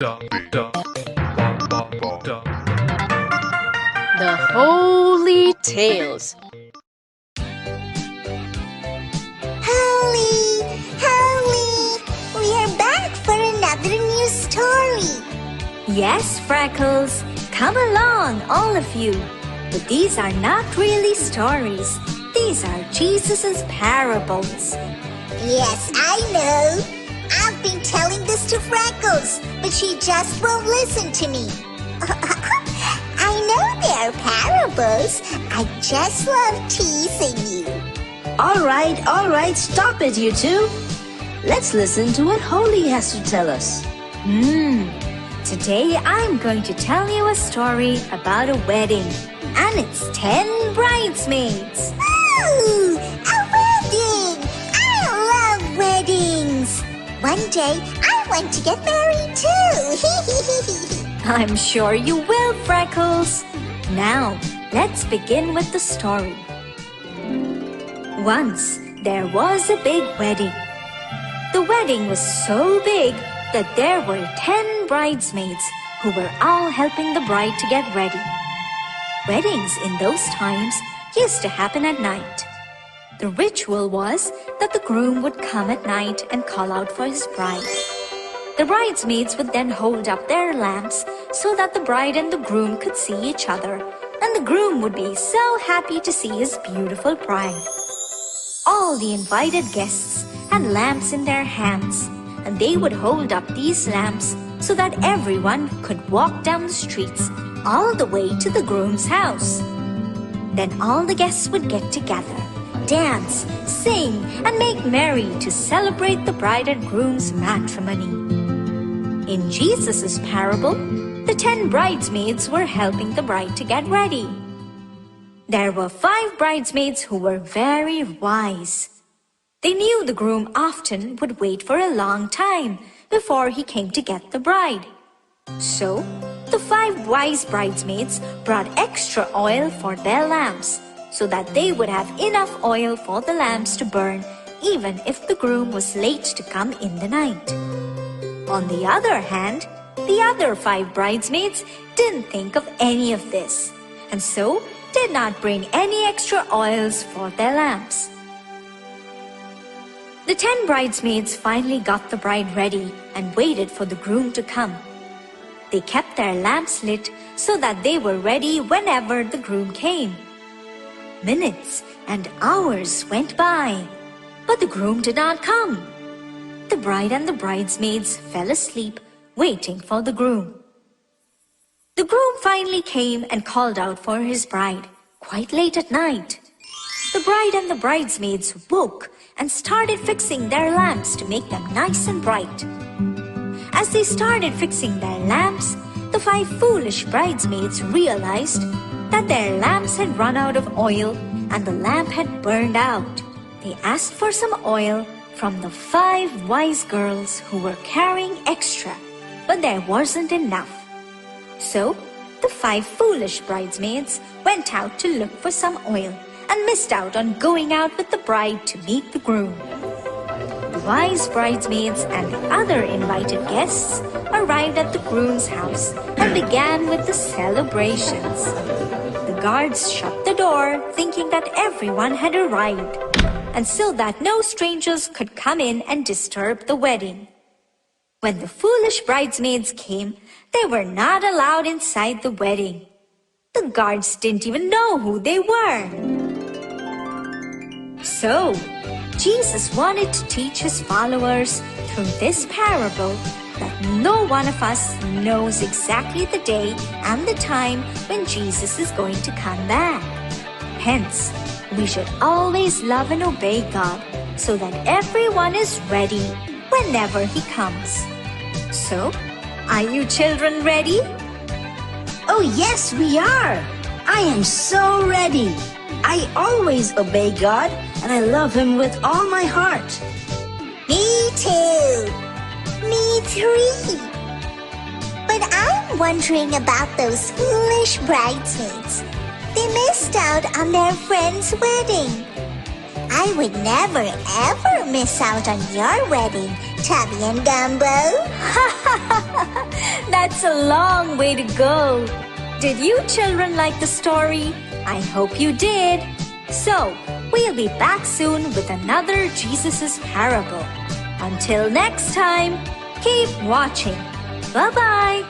The Holy Tales. Holy, holy, we are back for another new story. Yes, Freckles, come along, all of you. But these are not really stories. These are Jesus' parables. Yes, I know. I've been telling this to Freckles, but she just won't listen to me. I know they're parables. I just love teasing you. All right, stop it, you two. Let's listen to what Holy has to tell us. Today I'm going to tell you a story about a wedding. And it's 10 bridesmaids. Ooh, a wedding! I love weddings. One day, I want to get married too. I'm sure you will, Freckles. Now, let's begin with the story. Once, there was a big wedding. The wedding was so big that there were 10 bridesmaids who were all helping the bride to get ready. Weddings in those times used to happen at night. The ritual was that the groom would come at night and call out for his bride. The bridesmaids would then hold up their lamps so that the bride and the groom could see each other, and the groom would be so happy to see his beautiful bride. All the invited guests had lamps in their hands, and they would hold up these lamps so that everyone could walk down the streets all the way to the groom's house. Then all the guests would get together, dance, sing, and make merry to celebrate the bride and groom's matrimony. In Jesus' parable, the 10 bridesmaids were helping the bride to get ready. There were 5 bridesmaids who were very wise. They knew the groom often would wait for a long time before he came to get the bride. So, the 5 wise bridesmaids brought extra oil for their lamps so that they would have enough oil for the lamps to burn even if the groom was late to come in the night. On the other hand, the other 5 bridesmaids didn't think of any of this and so did not bring any extra oils for their lamps. The 10 bridesmaids finally got the bride ready and waited for the groom to come. They kept their lamps lit so that they were ready whenever the groom came. Minutes and hours went by, but the groom did not come. The bride and the bridesmaids fell asleep waiting for the groom. The groom finally came and called out for his bride quite late at night. The bride and the bridesmaids woke and started fixing their lamps to make them nice and bright. As they started fixing their lamps, the 5 foolish bridesmaids realized that their lamps had run out of oil and the lamp had burned out. They asked for some oil from the 5 wise girls who were carrying extra, but there wasn't enough. So, the 5 foolish bridesmaids went out to look for some oil and missed out on going out with the bride to meet the groom. The wise bridesmaids and the other invited guests arrived at the groom's house and began with the celebrations. The guards shut the door thinking that everyone had arrived, and so that no strangers could come in and disturb the wedding. When the foolish bridesmaids came, they were not allowed inside the wedding. The guards didn't even know who they were. So, Jesus wanted to teach his followers through this parable that no one of us knows exactly the day and the time when Jesus is going to come back. Hence, we should always love and obey God so that everyone is ready whenever he comes. So, are you children ready? Oh yes, we are. I am so ready. I always obey God and I love him with all my heart. Me too. Me 3. But I'm wondering about those foolish bridesmaids. They missed out on their friend's wedding. I would never ever miss out on your wedding Tubby and Gumbo. That's a long way to go. Did you children like the story? I hope you did. So, we'll be back soon with another Jesus's parable. Until next time, keep watching. Bye-bye.